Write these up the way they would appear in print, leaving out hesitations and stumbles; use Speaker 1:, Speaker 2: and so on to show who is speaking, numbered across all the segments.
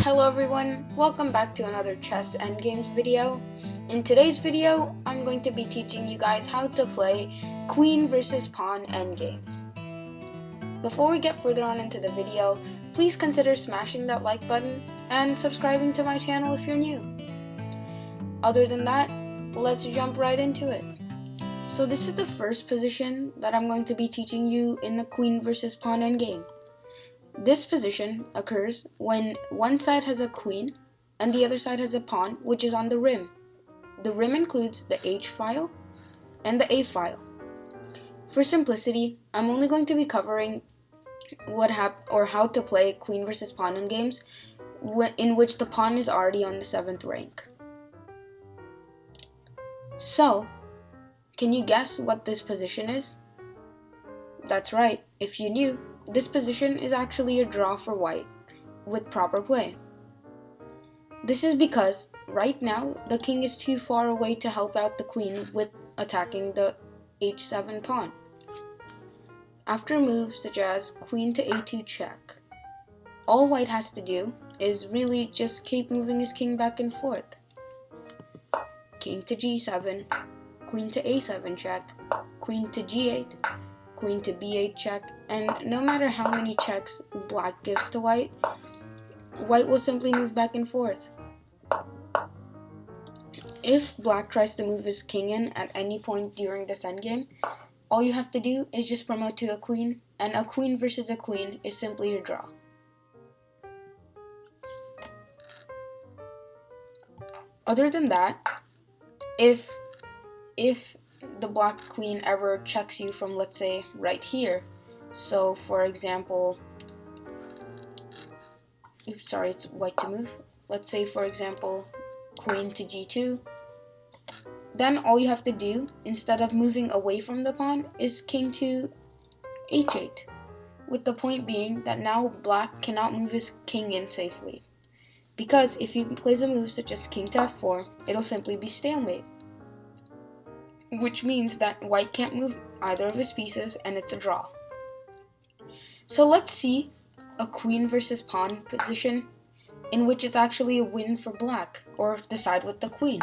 Speaker 1: Hello everyone, welcome back to another chess endgames video. In today's video, I'm going to be teaching you guys how to play queen versus pawn endgames. Before we get further on into the video, please consider smashing that like button and subscribing to my channel if you're new. Other than that, let's jump right into it. So this is the first position that I'm going to be teaching you in the queen versus pawn endgame. This position occurs when one side has a queen and the other side has a pawn, which is on the rim. The rim includes the H file and the A file. For simplicity, I'm only going to be covering how to play queen versus pawn in games in which the pawn is already on the 7th rank. So, can you guess what this position is? That's right, if you knew, this position is actually a draw for white, with proper play. This is because, right now, the king is too far away to help out the queen with attacking the h7 pawn. After moves such as queen to a2 check, all white has to do is really just keep moving his king back and forth. King to g7, queen to a7 check, queen to g8, queen to b8 check, and no matter how many checks black gives to white, white will simply move back and forth. If black tries to move his king in at any point during this endgame, all you have to do is just promote to a queen, and a queen versus a queen is simply a draw. Other than that, if the black queen ever checks you from, let's say, right here, so for example, it's white to move, let's say for example queen to g2, then all you have to do, instead of moving away from the pawn, is king to h8, with the point being that now black cannot move his king in safely, because if he plays a move such as king to f4, it'll simply be stalemate, which means that white can't move either of his pieces and it's a draw. So let's see a queen versus pawn position in which it's actually a win for black, or the side with the queen.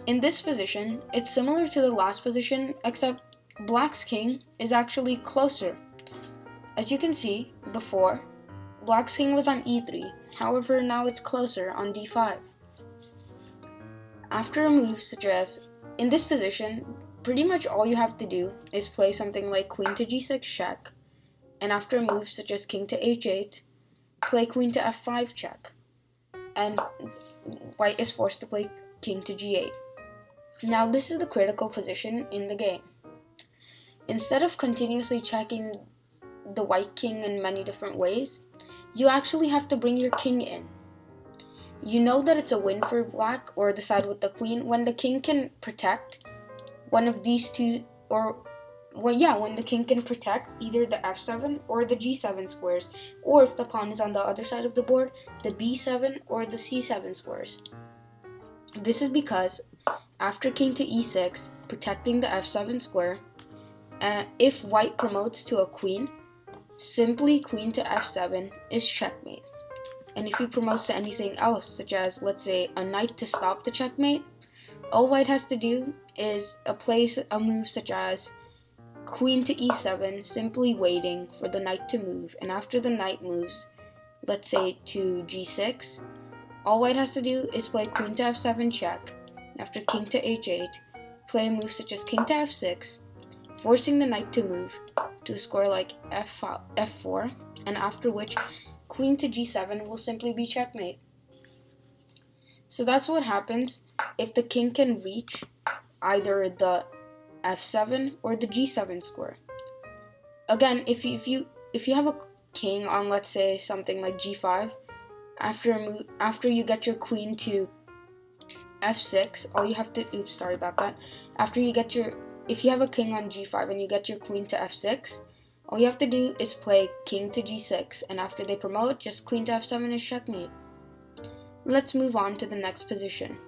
Speaker 1: In this position, it's similar to the last position, except black's king is actually closer. As you can see before, black's king was on e3, however now it's closer on d5. After a move such as, in this position, pretty much all you have to do is play something like queen to g6 check, and after a move such as king to h8, play queen to f5 check, and white is forced to play king to g8. Now this is the critical position in the game. Instead of continuously checking the white king in many different ways, you actually have to bring your king in. You know that it's a win for black, or the side with the queen, when the king can protect one of these two, when the king can protect either the f7 or the g7 squares, or if the pawn is on the other side of the board, the b7 or the c7 squares. This is because after king to e6, protecting the f7 square, if white promotes to a queen, simply queen to f7 is checkmate. And if he promotes to anything else, such as, let's say, a knight to stop the checkmate, all white has to do is place a move such as queen to e7, simply waiting for the knight to move, and after the knight moves, let's say to g6, all white has to do is play queen to f7 check, and after king to h8, play a move such as king to f6, forcing the knight to move to a score like f4, and after which queen to g7 will simply be checkmate. So that's what happens if the king can reach either the f7 or the g7 square. Again, if you have a king on, let's say, something like g5, after you get your queen to f6, all you have to if you have a king on g5 and you get your queen to f6, all you have to do is play king to g6, and after they promote, just queen to f7 is checkmate. Let's move on to the next position.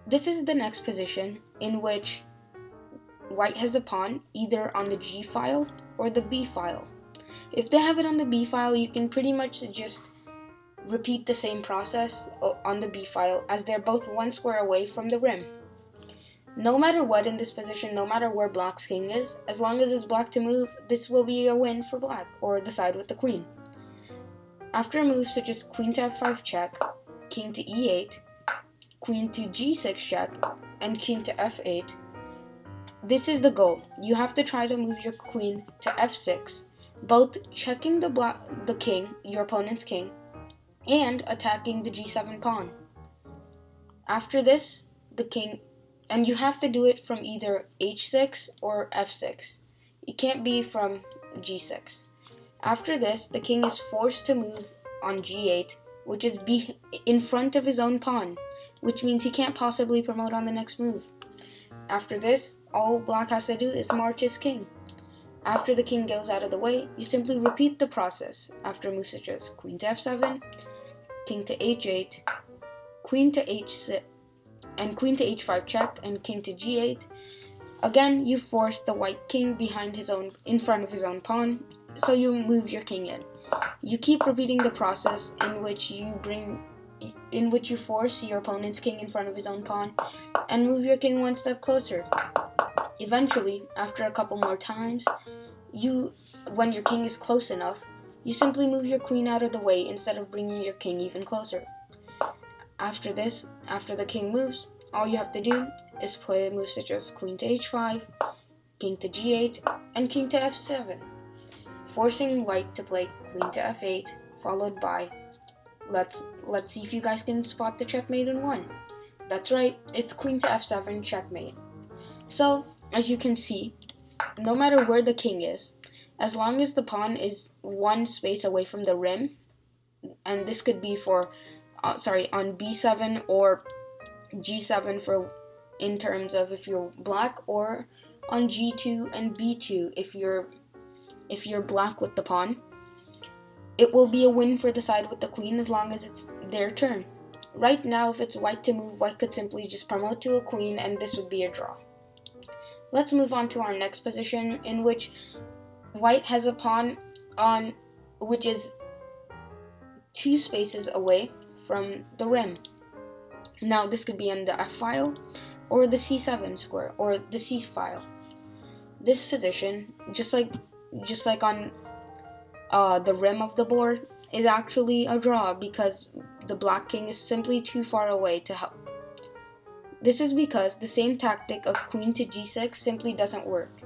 Speaker 1: This is the next position in which white has a pawn either on the g file or the b file. If they have it on the B file, you can pretty much just repeat the same process on the B file, as they're both one square away from the rim. No matter what in this position, no matter where black's king is, as long as it's black to move, this will be a win for black, or the side with the queen. After a move such as queen to f5 check, king to e8, queen to g6 check, and king to f8, this is the goal. You have to try to move your queen to f6, both checking the king, your opponent's king, and attacking the g7 pawn. After this, the king, and you have to do it from either h6 or f6. It can't be from g6. After this, the king is forced to move on g8, which is in front of his own pawn, which means he can't possibly promote on the next move. After this, all black has to do is march his king. After the king goes out of the way, you simply repeat the process after moves such as queen to f7, king to h8, queen to h6, and queen to h5 check, and king to g8. Again, you force the white king in front of his own pawn, so you move your king in. You keep repeating the process in which you force your opponent's king in front of his own pawn and move your king one step closer. Eventually, after a couple more times, when your king is close enough, you simply move your queen out of the way instead of bringing your king even closer. After this, after the king moves, all you have to do is play moves such as queen to h5, king to g8, and king to f7, forcing white to play queen to f8, followed by, let's see if you guys can spot the checkmate in one. That's right, it's queen to f7 checkmate. So, as you can see, no matter where the king is, as long as the pawn is one space away from the rim, and this could be on b7 or g7 in terms of if you're black, or on g2 and b2 if you're black with the pawn, it will be a win for the side with the queen as long as it's their turn. Right now, if it's white to move, white could simply just promote to a queen, and this would be a draw. Let's move on to our next position, in which white has a pawn which is two spaces away from the rim. Now, this could be on the f file, or the c7 square, or the c file. This position, just like on the rim of the board, is actually a draw because the black king is simply too far away to help. This is because the same tactic of queen to g6 simply doesn't work,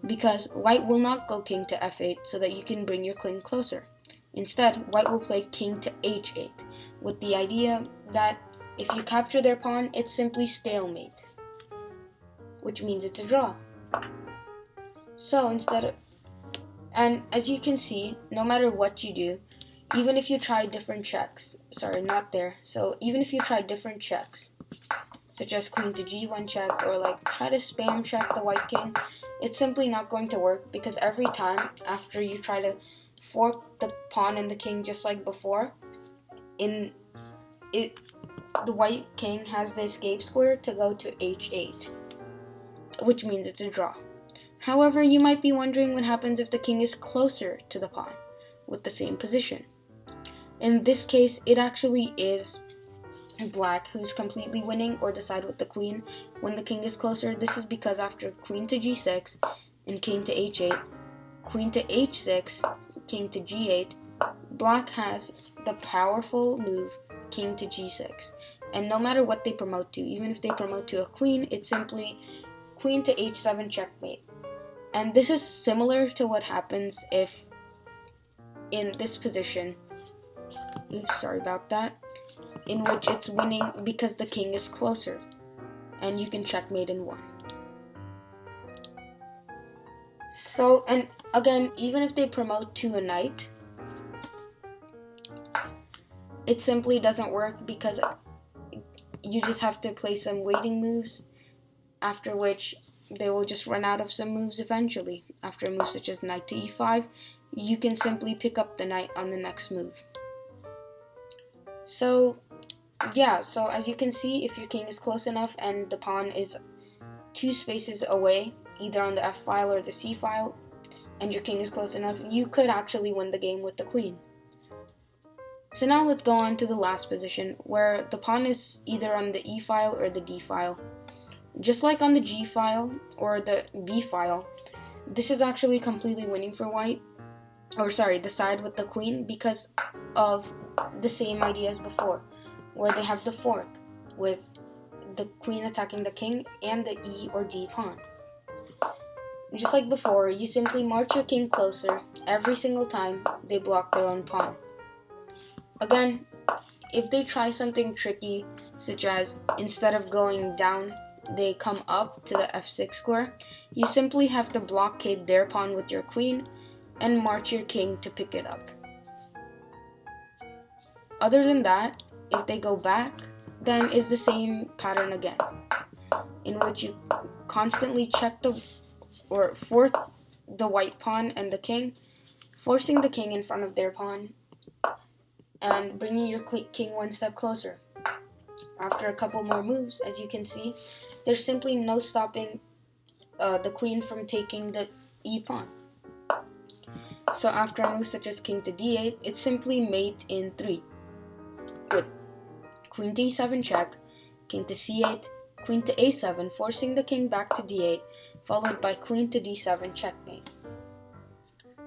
Speaker 1: because white will not go king to f8 so that you can bring your king closer. Instead, white will play king to h8, with the idea that if you capture their pawn, it's simply stalemate, which means it's a draw. So and as you can see, no matter what you do, even if you try different checks, even if you try different checks, such as queen to g1 check, or try to spam check the white king, it's simply not going to work, because every time after you try to fork the pawn and the king just like before, the white king has the escape square to go to h8, which means it's a draw. However, you might be wondering what happens if the king is closer to the pawn with the same position. In this case, it actually is black who's completely winning, or the side with the queen, when the king is closer. This is because after queen to g6 and king to h8, queen to h6, king to g8, black has the powerful move king to g6. And no matter what they promote to, even if they promote to a queen, it's simply queen to h7 checkmate. And this is similar to what happens if in this position, in which it's winning because the king is closer, and you can checkmate in one. So, and again, even if they promote to a knight, it simply doesn't work, because you just have to play some waiting moves, after which they will just run out of some moves eventually. After a move such as knight to e5, you can simply pick up the knight on the next move. So as you can see, if your king is close enough and the pawn is two spaces away, either on the f file or the c file, and your king is close enough, you could actually win the game with the queen. So now let's go on to the last position, where the pawn is either on the e file or the d file. Just like on the g file or the b file, this is actually completely winning for white, or sorry, the side with the queen, because of the same idea as before, where they have the fork with the queen attacking the king and the e or d pawn. Just like before, you simply march your king closer every single time they block their own pawn. Again, if they try something tricky, such as instead of going down, they come up to the f6 square, you simply have to blockade their pawn with your queen and march your king to pick it up. Other than that, if they go back, then it's the same pattern again, in which you constantly check or force the white pawn and the king, forcing the king in front of their pawn and bringing your king one step closer. After a couple more moves, as you can see, there's simply no stopping the queen from taking the e pawn. So after a move such as king to d8, it's simply mate in 3, with queen to e7 check, king to c8, queen to a7, forcing the king back to d8, followed by queen to d7 checkmate.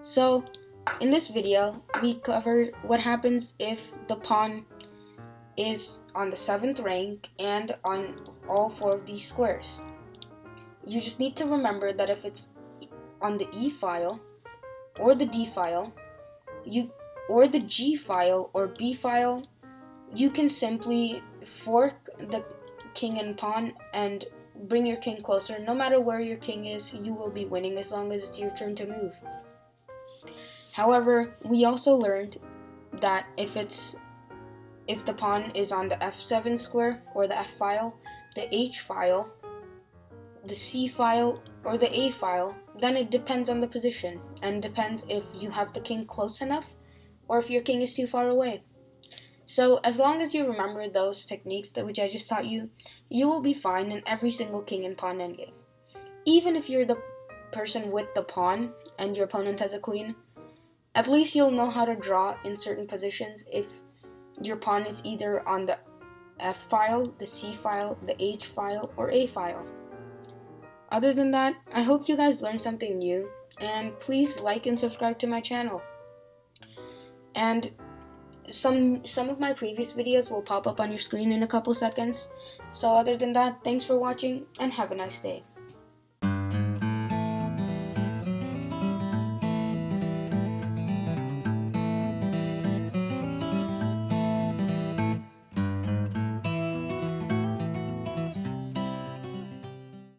Speaker 1: So in this video, we covered what happens if the pawn is on the 7th rank and on all 4 of these squares. You just need to remember that if it's on the E file, or the D file, or the G file or B file, you can simply fork the king and pawn and bring your king closer. No matter where your king is, you will be winning as long as it's your turn to move. However, we also learned that if the pawn is on the f7 square or the f file, the h file, the c file, or the a file, then it depends on the position and depends if you have the king close enough or if your king is too far away. So as long as you remember those techniques which I just taught you, you will be fine in every single king and pawn endgame. Even if you're the person with the pawn and your opponent has a queen, at least you'll know how to draw in certain positions if your pawn is either on the F file, the C file, the H file, or A file. Other than that, I hope you guys learned something new, and please like and subscribe to my channel. And some of my previous videos will pop up on your screen in a couple seconds. So other than that, thanks for watching, and have a nice day.